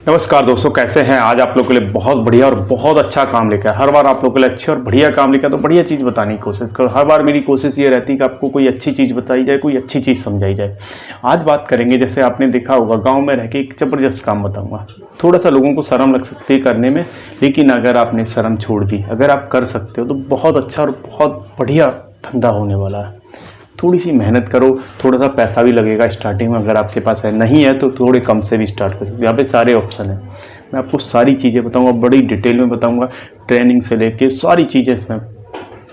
नमस्कार दोस्तों, कैसे हैं। आज आप लोगों के लिए बहुत बढ़िया और बहुत अच्छा काम लेकर हर बार आप लोगों के लिए अच्छे और बढ़िया काम लेकर तो बढ़िया चीज़ बताने की कोशिश करो। हर बार मेरी कोशिश ये रहती है कि आपको कोई अच्छी चीज़ बताई जाए, कोई अच्छी चीज़ समझाई जाए। आज बात करेंगे, जैसे आपने देखा होगा, गांव में रह के एक ज़बरदस्त काम बताऊंगा। थोड़ा सा लोगों को शर्म लग सकती है करने में, लेकिन अगर आपने शर्म छोड़ दी, अगर आप कर सकते हो तो बहुत अच्छा और बहुत बढ़िया धंधा होने वाला है। थोड़ी सी मेहनत करो, थोड़ा सा पैसा भी लगेगा स्टार्टिंग में, अगर आपके पास है। नहीं है तो थोड़े कम से भी स्टार्ट कर सकते हो। यहाँ पे सारे ऑप्शन हैं, मैं आपको सारी चीज़ें बताऊंगा, बड़ी डिटेल में बताऊंगा, ट्रेनिंग से लेके सारी चीज़ें इसमें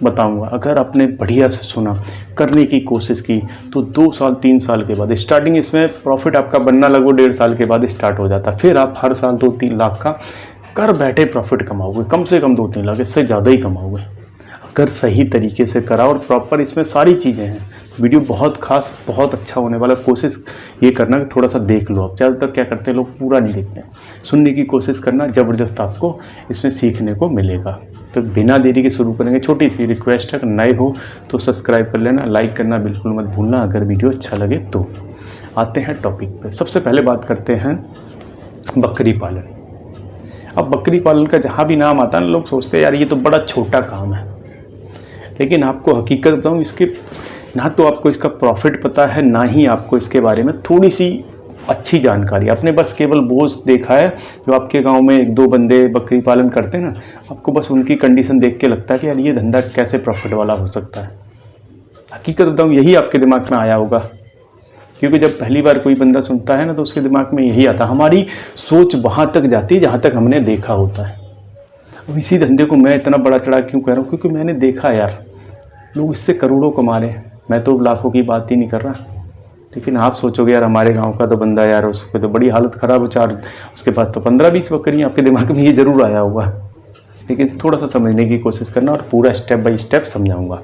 बताऊंगा। अगर आपने बढ़िया से सुना, करने की कोशिश की, तो 2 साल 3 साल के बाद स्टार्टिंग इसमें प्रॉफिट आपका बनना लगभग 1.5 साल के बाद स्टार्ट हो जाता। फिर आप हर साल 2-3 लाख का कर बैठे प्रॉफिट कमाओगे, कम से कम 2-3 लाख, इससे ज़्यादा ही कमाओगे अगर सही तरीके से करा और प्रॉपर इसमें सारी चीज़ें हैं। वीडियो बहुत खास, बहुत अच्छा होने वाला। कोशिश ये करना कि थोड़ा सा देख लो। आप ज़्यादातर क्या करते हैं, लोग पूरा नहीं देखते हैं। सुनने की कोशिश करना, ज़बरदस्त आपको इसमें सीखने को मिलेगा। तो बिना देरी के शुरू करेंगे। छोटी सी रिक्वेस्ट है, अगर नए हो तो सब्सक्राइब कर लेना, लाइक करना बिल्कुल मत भूलना अगर वीडियो अच्छा लगे तो। आते हैं टॉपिक पे। सबसे पहले बात करते हैं बकरी पालन। अब बकरी पालन का जहाँ भी नाम आता है ना, लोग सोचते हैं यार ये तो बड़ा छोटा काम है, लेकिन आपको हकीकत बताऊँ, इसके ना तो आपको इसका प्रॉफिट पता है, ना ही आपको इसके बारे में थोड़ी सी अच्छी जानकारी। आपने बस केवल वो देखा है जो आपके गांव में 1-2 बंदे बकरी पालन करते हैं ना, आपको बस उनकी कंडीशन देख के लगता है कि यार ये धंधा कैसे प्रॉफिट वाला हो सकता है। हकीकत बताऊँ, यही आपके दिमाग में आया होगा, क्योंकि जब पहली बार कोई बंदा सुनता है ना तो उसके दिमाग में यही आता है। हमारी सोच वहाँ तक जाती है जहाँ तक हमने देखा होता है। अब इसी धंधे को मैं इतना बड़ा चढ़ा क्यों कह रहा हूँ, क्योंकि मैंने देखा यार, लोग इससे करोड़ों कमा रहे हैं। मैं तो लाखों की बात ही नहीं कर रहा, लेकिन आप सोचोगे यार हमारे गांव का तो बंदा, यार उसको तो बड़ी हालत ख़राब हो, चार उसके पास तो 15-20 बकरियाँ। आपके दिमाग में ये ज़रूर आया होगा, लेकिन थोड़ा सा समझने की कोशिश करना और पूरा स्टेप बाय स्टेप समझाऊंगा।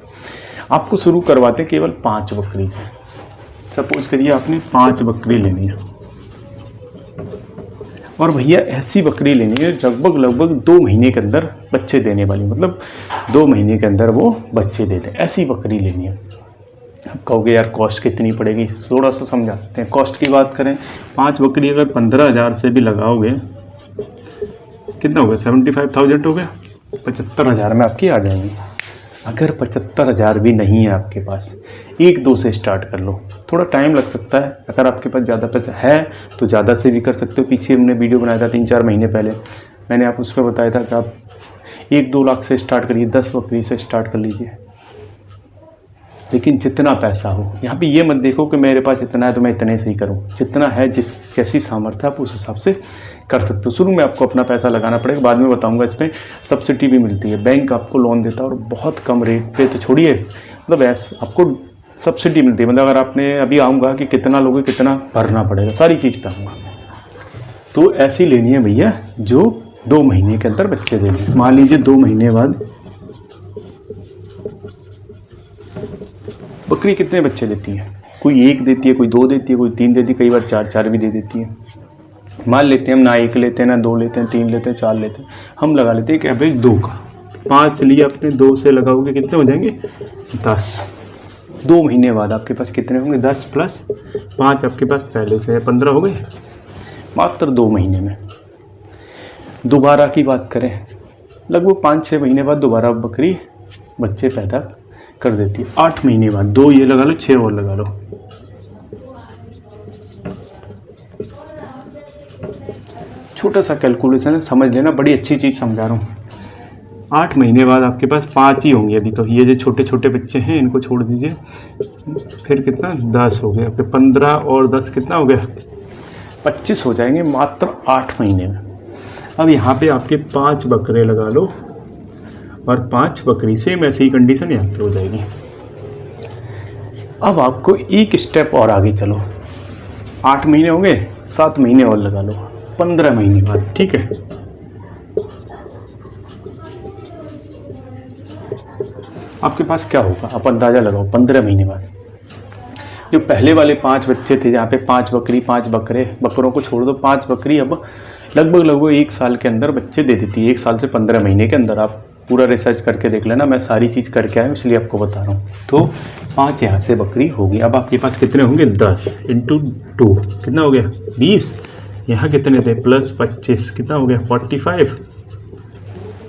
आपको शुरू करवाते केवल 5 बकरी से। सपोज करिए आपने 5 बकरी लेनी है, और भैया ऐसी बकरी लेनी है लगभग 2 महीने के अंदर बच्चे देने वाली, मतलब 2 महीने के अंदर वो बच्चे देते, ऐसी बकरी लेनी है। अब कहोगे यार कॉस्ट कितनी पड़ेगी, थोड़ा सा समझाते हैं। कॉस्ट की बात करें, 5 बकरी अगर 15,000 से भी लगाओगे, कितना हो गया, 75,000 हो गया, 75,000 में आपकी आ जाएंगी। अगर 75,000 भी नहीं है आपके पास, 1-2 से स्टार्ट कर लो। थोड़ा टाइम लग सकता है, अगर आपके पास ज़्यादा पैसा है तो ज़्यादा से भी कर सकते हो। पीछे हमने वीडियो बनाया था 3-4 महीने पहले, मैंने आप उस पर बताया था कि आप 1-2 लाख से स्टार्ट करिए, 10 बकरी से स्टार्ट कर लीजिए। लेकिन जितना पैसा हो, यहाँ पे ये मत देखो कि मेरे पास इतना है तो मैं इतने से ही करूँ। जितना है, जैसी सामर्थ्य आप उस हिसाब से कर सकते हो। शुरू में आपको अपना पैसा लगाना पड़ेगा, बाद में बताऊंगा। इस पर सब्सिडी भी मिलती है, बैंक आपको लोन देता है और बहुत कम रेट पे, तो छोड़िए, मतलब ऐसा आपको सब्सिडी मिलती है। मतलब अगर आपने, अभी आऊँगा कि कितना लोगे, कितना भरना पड़ेगा, सारी चीज़ पे आऊँगा। तो ऐसी लेनी है भैया जो 2 महीने के अंदर बच्चे देंगे। मान लीजिए 2 महीने बाद बकरी कितने बच्चे देती है, कोई 1 देती है, कोई 2 देती है, कोई 3 देती है, कई बार 4-4 भी दे देती है। मान लेते हैं हम ना 1 लेते हैं, ना 2 लेते हैं, 3 लेते हैं, 4 लेते हैं, हम लगा लेते हैं एक एवरेज 2 का। 5 लिए अपने, 2 से लगाओगे कितने हो जाएंगे, 10। 2 महीने बाद आपके पास कितने होंगे, 10 प्लस 5 आपके पास पहले से है, 15 हो गए मात्र 2 महीने में। दोबारा की बात करें, लगभग 5-6 महीने बाद दोबारा बकरी बच्चे पैदा कर देती है। 8 महीने बाद 2 ये लगा लो, 6 और लगा लो। छोटा सा कैलकुलेशन है, समझ लेना, बड़ी अच्छी चीज़ समझा रहा हूँ। 8 महीने बाद आपके पास 5 ही होंगे। अभी तो ये जो छोटे छोटे बच्चे हैं इनको छोड़ दीजिए, फिर कितना, 10 हो गया आपके, 15 और 10 कितना हो गया, 25 हो जाएंगे मात्र 8 महीने में। अब यहाँ पे आपके 5 बकरे लगा लो, और 5 बकरी सेम ऐसी ही कंडीशन यहाँ पे हो जाएगी। अब आपको एक स्टेप और आगे चलो, 8 महीने हो गए, 7 महीने और लगा लो, 15 महीने बाद, ठीक है। आपके पास क्या होगा, आप अंदाजा लगाओ। 15 महीने बाद जो पहले वाले 5 बच्चे थे, जहाँ पे 5 बकरी 5 बकरे, बकरों को छोड़ दो, 5 बकरी अब लगभग 1 साल के अंदर बच्चे दे देती है। 1 साल से 15 महीने के अंदर। आप पूरा रिसर्च करके देख लेना, मैं सारी चीज़ करके आया हूँ इसलिए आपको बता रहा हूँ। तो 5 यहाँ से बकरी होगी। अब आपके पास कितने होंगे, 10 × 2 कितना हो गया, 20। यहाँ कितने थे, +25 कितना हो गया 45।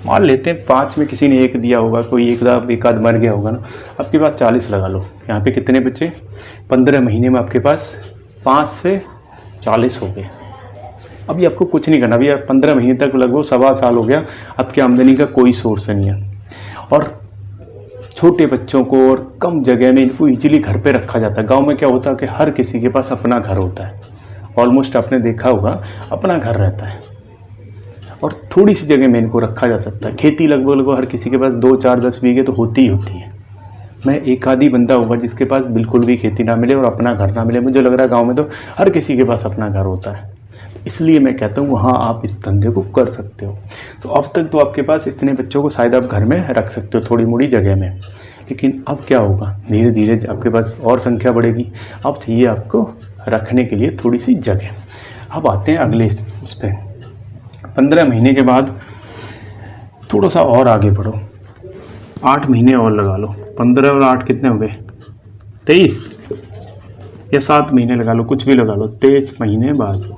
मान लेते हैं 5 में किसी ने 1 दिया होगा, कोई एक आध मर गया होगा ना, आपके पास 40 लगा लो। यहाँ पे कितने बचे, 15 महीने में आपके पास 5 से 40 हो गए। अभी आपको कुछ नहीं करना, अभी आप 15 महीने तक लगभग 1.25 साल हो गया, आपकी आमदनी का कोई सोर्स नहीं है। और छोटे बच्चों को और कम जगह में इनको इजीली घर पे रखा जाता है। गांव में क्या होता है कि हर किसी के पास अपना घर होता है, ऑलमोस्ट आपने देखा होगा अपना घर रहता है, और थोड़ी सी जगह में इनको रखा जा सकता है। खेती लगभग हर किसी के पास 2, 4, 10 बीघे तो होती ही होती है। मैं एक आधी बंदा होगा जिसके पास बिल्कुल भी खेती ना मिले और अपना घर ना मिले। मुझे लग रहा है गाँव में तो हर किसी के पास अपना घर होता है। इसलिए मैं कहता हूँ वहाँ आप इस धंधे को कर सकते हो। तो अब तक तो आपके पास इतने बच्चों को शायद आप घर में रख सकते हो थोड़ी मोड़ी जगह में, लेकिन अब क्या होगा, धीरे धीरे आपके पास और संख्या बढ़ेगी। अब चाहिए आपको रखने के लिए थोड़ी सी जगह। अब आते हैं अगले उस पर, 15 महीने के बाद थोड़ा सा और आगे बढ़ो, 8 महीने और लगा लो। 15 और 8 कितने हो गए, 23 या 7 महीने लगा लो, कुछ भी लगा लो। 23 महीने बाद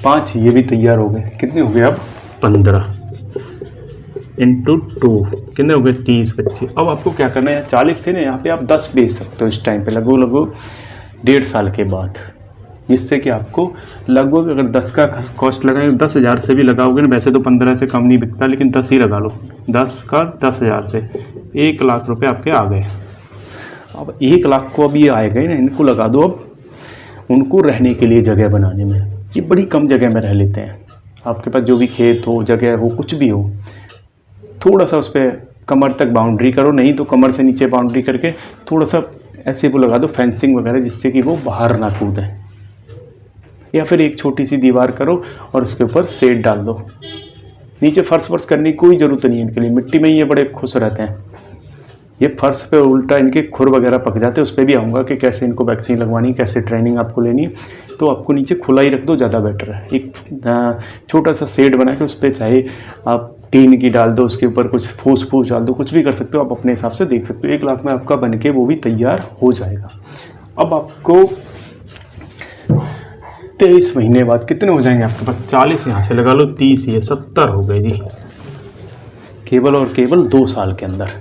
5 ये भी तैयार हो गए। कितने हो गए अब, 15 × 2 कितने हो गए, 30 बच्चे। अब आपको क्या करना है, 40 थे ना, यहाँ पे आप 10 बेच सकते हो इस टाइम पे, लगभग 1.5 साल के बाद। जिससे कि आपको लगभग अगर 10 का कॉस्ट लगाए, 10,000 से भी लगाओगे ना, वैसे तो 15 से कम नहीं बिकता, लेकिन 10 ही लगा लो। 10 का 10,000 से 1 लाख रुपए आपके आ गए। अब 1 लाख को अब ये आए गए ना, इनको लगा दो अब उनको रहने के लिए जगह बनाने में। ये बड़ी कम जगह में रह लेते हैं। आपके पास जो भी खेत हो, जगह हो, कुछ भी हो, थोड़ा सा उस पर कमर तक बाउंड्री करो, नहीं तो कमर से नीचे बाउंड्री करके थोड़ा सा ऐसे वो लगा दो फेंसिंग वगैरह, जिससे कि वो बाहर ना कूदें। या फिर एक छोटी सी दीवार करो और उसके ऊपर शेड डाल दो। नीचे फर्श करने की कोई ज़रूरत नहीं है इनके लिए, मिट्टी में ही ये बड़े खुश रहते हैं। ये फर्श पे उल्टा इनके खुर वगैरह पक जाते हैं, उस पर भी आऊँगा कि कैसे इनको वैक्सीन लगवानी, कैसे ट्रेनिंग आपको लेनी है। तो आपको नीचे खुला ही रख दो, ज़्यादा बेटर है। एक छोटा सा शेड बना के उस पर चाहे आप टीन की डाल दो, उसके ऊपर कुछ फूस डाल दो, कुछ भी कर सकते हो आप, अपने हिसाब से देख सकते हो। 1 लाख में आपका बन के वो भी तैयार हो जाएगा। अब आपको 23 महीने बाद कितने हो जाएंगे आपके पास, 40 यहाँ से लगा लो, 30 ये 70 हो गए जी, केवल और केवल 2 साल के अंदर।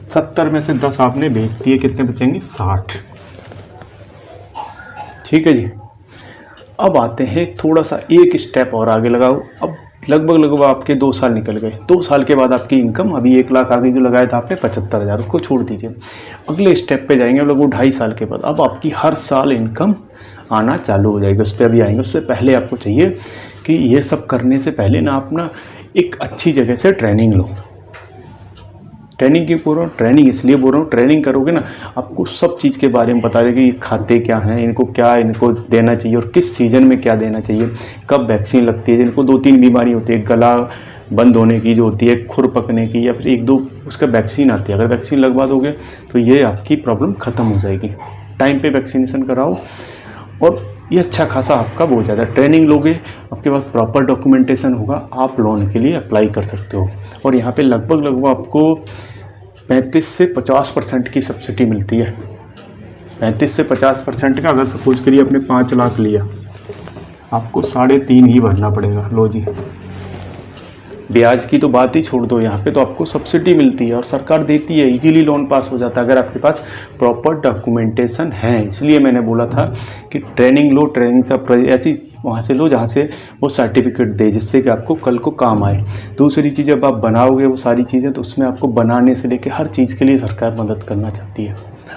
70 में से 10 आपने बेच दिए, कितने बचेंगे, 60। ठीक है जी। अब आते हैं थोड़ा सा एक स्टेप और आगे लगाओ। अब लगभग आपके 2 साल निकल गए। 2 साल के बाद आपकी इनकम, अभी 1 लाख आगे जो लगाया था आपने 75,000, उसको छोड़ दीजिए। अगले स्टेप पे जाएंगे लगभग 2.5 साल के बाद। अब आपकी हर साल इनकम आना चालू हो जाएगी, उस पर अभी आएंगे। उससे पहले आपको चाहिए कि ये सब करने से पहले ना अपना एक अच्छी जगह से ट्रेनिंग लो। ट्रेनिंग क्यों बोल रहा हूँ, ट्रेनिंग इसलिए बोल रहा हूँ, ट्रेनिंग करोगे ना आपको सब चीज़ के बारे में बता देगा कि खाते क्या हैं, इनको देना चाहिए और किस सीज़न में क्या देना चाहिए, कब वैक्सीन लगती है। जिनको 2-3 बीमारी होती है, गला बंद होने की जो होती है, खुर पकने की, या फिर 1-2 उसका वैक्सीन आती है। अगर वैक्सीन लगवा दोगे तो ये आपकी प्रॉब्लम ख़त्म हो जाएगी। टाइम पे वैक्सीनेशन कराओ और ये अच्छा खासा आपका बहुत ज़्यादा ट्रेनिंग लोगे, आपके पास प्रॉपर डॉक्यूमेंटेशन होगा, आप लोन के लिए अप्लाई कर सकते हो। और यहाँ पे लगभग आपको 35 से 50% की सब्सिडी मिलती है। 35 से 50% का, अगर सपोज करिए आपने 5 लाख लिया, आपको 3.5 ही भरना पड़ेगा। लो जी, ब्याज की तो बात ही छोड़ दो, यहाँ पे तो आपको सब्सिडी मिलती है और सरकार देती है, इजीली लोन पास हो जाता है अगर आपके पास प्रॉपर डॉक्यूमेंटेशन है। इसलिए मैंने बोला था कि ट्रेनिंग लो, ट्रेनिंग से ऐसी वहाँ से लो जहाँ से वो सर्टिफिकेट दे, जिससे कि आपको कल को काम आए। दूसरी चीज़, जब आप बनाओगे वो सारी चीज़ें, तो उसमें आपको बनाने से लेकर हर चीज़ के लिए सरकार मदद करना चाहती है।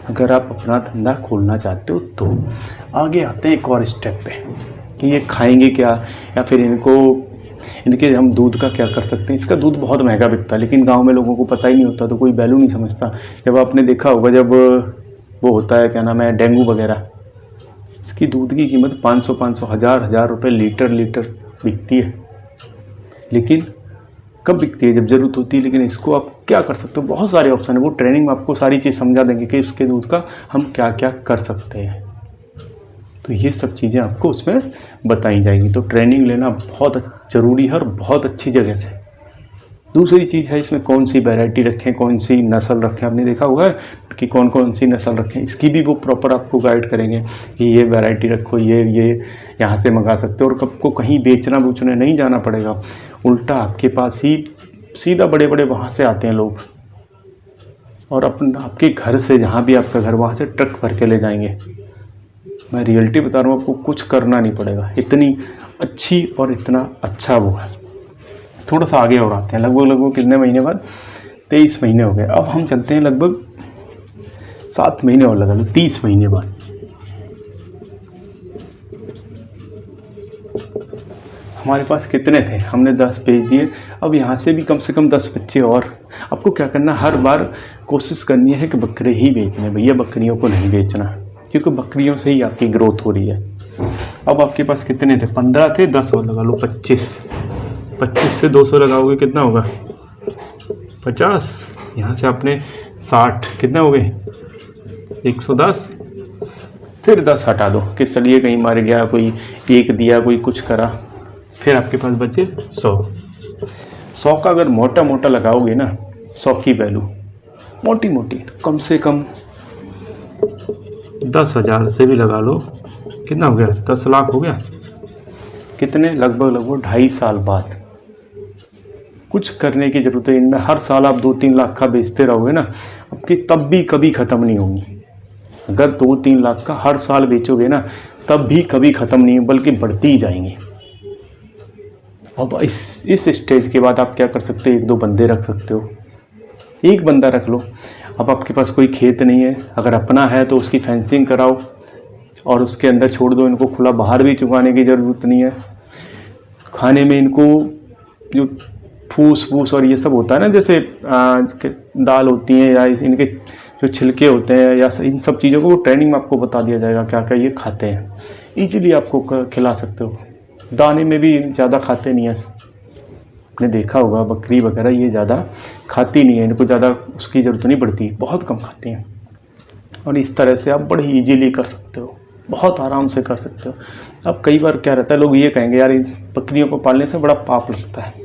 अगर आप अपना धंधा खोलना चाहते हो तो आगे आते हैं एक और स्टेप पे कि ये खाएंगे क्या, या फिर इनके हम दूध का क्या कर सकते हैं। इसका दूध बहुत महंगा बिकता है, लेकिन गांव में लोगों को पता ही नहीं होता, तो कोई वैल्यू नहीं समझता। जब आपने देखा होगा, जब वो होता है क्या नाम है, डेंगू वगैरह, इसकी दूध की कीमत 500 1000 रुपये लीटर बिकती है। लेकिन कब बिकती है, जब ज़रूरत होती है। लेकिन इसको आप क्या कर सकते हो, बहुत सारे ऑप्शन है। वो ट्रेनिंग में आपको सारी चीज़ समझा देंगे कि इसके दूध का हम क्या क्या कर सकते हैं। तो ये सब चीज़ें आपको उसमें बताई जाएंगी। तो ट्रेनिंग लेना बहुत ज़रूरी है और बहुत अच्छी जगह से। दूसरी चीज़ है इसमें कौन सी वैरायटी रखें, कौन सी नस्ल रखें। आपने देखा होगा कि कौन कौन सी नस्ल रखें, इसकी भी वो प्रॉपर आपको गाइड करेंगे कि ये वैरायटी रखो, ये यहाँ से मंगा सकते हो। और आपको कहीं बेचना बूचने नहीं जाना पड़ेगा, उल्टा आपके पास ही सीधा बड़े बड़े वहाँ से आते हैं लोग और आपके घर से, जहाँ भी आपका घर, वहाँ से ट्रक भर के ले जाएंगे। मैं रियलिटी बता रहा हूँ, आपको कुछ करना नहीं पड़ेगा। इतनी अच्छी और इतना अच्छा वो है। थोड़ा सा आगे और आते हैं, लगभग कितने महीने बाद, 23 महीने हो गए। अब हम चलते हैं लगभग 7 महीने और लगा लो, 30 महीने बाद। हमारे पास कितने थे, हमने 10 बेच दिए। अब यहाँ से भी कम से कम 10 बच्चे और। आपको क्या करना, हर बार कोशिश करनी है कि बकरे ही बेचने, भैया बकरियों को नहीं बेचना, क्योंकि बकरियों से ही आपकी ग्रोथ हो रही है। अब आपके पास कितने थे, 15 थे, 10 और लगा लो, 25 से 200 लगाओगे कितना होगा, 50। यहाँ से आपने 60, कितना हो गए, 110। फिर 10 हटा दो कि चलिए कहीं मर गया, कोई एक दिया, कोई कुछ करा। फिर आपके पास बचे 100 का अगर मोटा मोटा लगाओगे ना, 100 की वैल्यू मोटी मोटी, तो कम से कम 10,000 से भी लगा लो, कितना हो गया, 10 लाख हो गया। कितने, लगभग 2.5 साल बाद। कुछ करने की ज़रूरत है इनमें। हर साल आप 2-3 लाख का बेचते रहोगे ना, आपकी तब भी कभी ख़त्म नहीं होंगी। अगर 2-3 लाख का हर साल बेचोगे ना, तब भी कभी ख़त्म नहीं, बल्कि बढ़ती ही जाएंगी। अब इस स्टेज के बाद आप क्या कर सकते हो, 1-2 बंदे रख सकते हो, एक बंदा रख लो। अब आपके पास कोई खेत नहीं है, अगर अपना है तो उसकी फेंसिंग कराओ और उसके अंदर छोड़ दो इनको खुला, बाहर भी चुगाने की ज़रूरत नहीं है। खाने में इनको जो फूस और ये सब होता है ना, जैसे दाल होती है या इनके जो छिलके होते हैं, या इन सब चीज़ों को ट्रेनिंग में आपको बता दिया जाएगा क्या क्या ये खाते हैं। ईजिली आपको खिला सकते हो। दाने में भी ज़्यादा खाते नहीं है, आपने देखा होगा बकरी वगैरह ये ज़्यादा खाती नहीं है, इनको ज़्यादा उसकी ज़रूरत नहीं पड़ती, बहुत कम खाते हैं। और इस तरह से आप बड़े ईजीली कर सकते हो, बहुत आराम से कर सकते हो। अब कई बार क्या रहता है, लोग ये कहेंगे यार इन बकरियों को पालने से बड़ा पाप लगता है।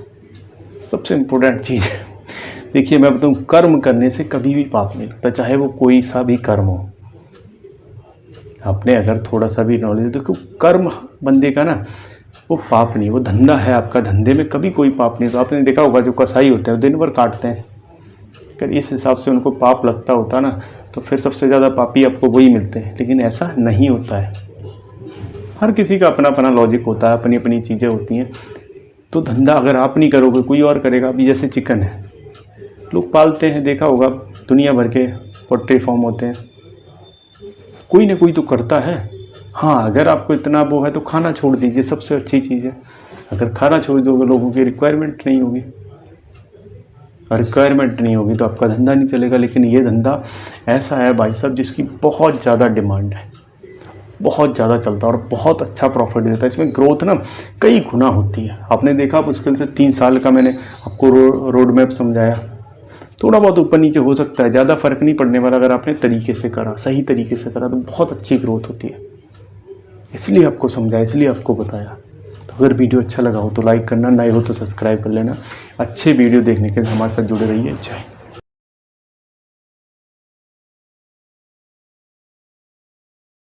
सबसे इम्पोर्टेंट चीज़ है, देखिए मैं बताऊँ, कर्म करने से कभी भी पाप नहीं लगता, चाहे वो कोई सा भी कर्म हो। आपने अगर थोड़ा सा भी नॉलेज, देखो कर्म बंदे का ना वो पाप नहीं, वो धंधा है आपका, धंधे में कभी कोई पाप नहीं। तो आपने देखा होगा जो कसाई होते हैं दिन भर काटते हैं, अगर इस हिसाब से उनको पाप लगता होता ना, तो फिर सबसे ज़्यादा पापी आपको वही मिलते हैं। लेकिन ऐसा नहीं होता है, हर किसी का अपना अपना लॉजिक होता है, अपनी अपनी चीज़ें होती हैं। तो धंधा अगर आप नहीं करोगे कोई और करेगा। अभी जैसे चिकन है, लोग पालते हैं, देखा होगा दुनिया भर के पोल्ट्री फार्म होते हैं, कोई ना कोई तो करता है। हाँ, अगर आपको इतना वो है तो खाना छोड़ दीजिए, सबसे अच्छी चीज़ है। अगर खाना छोड़ दोगे, लोगों की रिक्वायरमेंट नहीं होगी, और रिक्वायरमेंट नहीं होगी तो आपका धंधा नहीं चलेगा। लेकिन ये धंधा ऐसा है भाई साहब जिसकी बहुत ज़्यादा डिमांड है, बहुत ज़्यादा चलता है और बहुत अच्छा प्रॉफिट देता है। इसमें ग्रोथ ना कई गुना होती है। आपने देखा, मुश्किल से 3 साल का मैंने आपको रोड मैप समझाया, थोड़ा बहुत ऊपर नीचे हो सकता है, ज़्यादा फर्क नहीं पड़ने वाला। अगर आपने तरीके से करा, सही तरीके से करा, तो बहुत अच्छी ग्रोथ होती है। इसलिए आपको समझाया, इसलिए आपको बताया। तो अगर वीडियो अच्छा लगा हो तो लाइक करना, नए हो तो सब्सक्राइब कर लेना। अच्छे वीडियो देखने के लिए हमारे साथ जुड़े रहिए। जय।